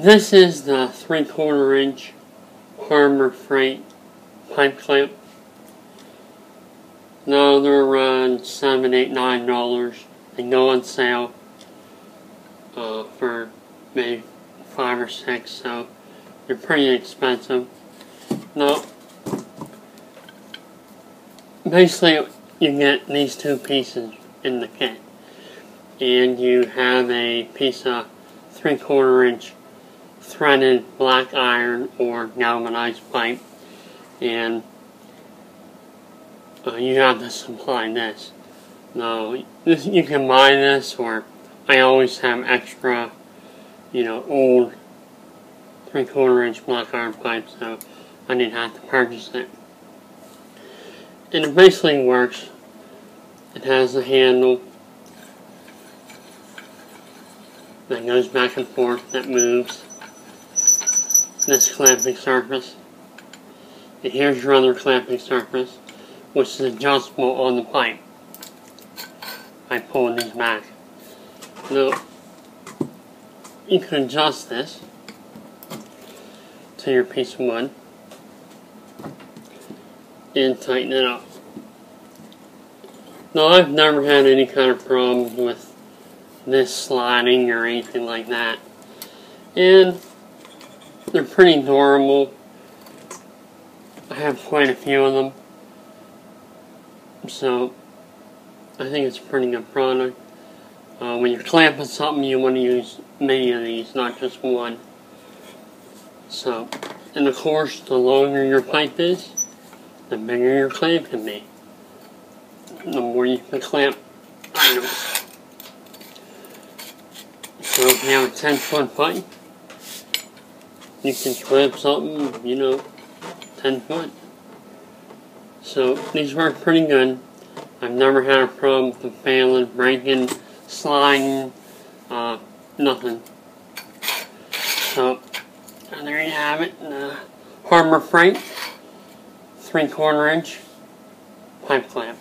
This is the 3/4 inch Harbor Freight pipe clamp. Now they're around $7, $8, $9. They go on sale for maybe $5 or $6, so they're pretty expensive. Now, basically you get these two pieces in the kit, and you have a piece of 3/4 inch threaded black iron or galvanized pipe, and you have to supply this. Now, you can buy this, or I always have extra, old 3/4 inch black iron pipe, so I didn't have to purchase it. And it basically works. It has a handle that goes back and forth, that moves. This clamping surface. And here's your other clamping surface, which is adjustable on the pipe. I pulled these back. Now, you can adjust this to your piece of wood and tighten it up. Now, I've never had any kind of problems with this sliding or anything like that, and they're pretty durable. I have quite a few of them, so I think it's a pretty good product. When you're clamping something, you want to use many of these, not just one. So, and of course, the longer your pipe is, the bigger your clamp can be. The more you can clamp items. So if you have a 10-foot pipe, you can clamp something, 10 foot. So these work pretty good. I've never had a problem with them failing, breaking, sliding, nothing. So, and there you have it, the Harbor Freight 3/4 inch pipe clamp.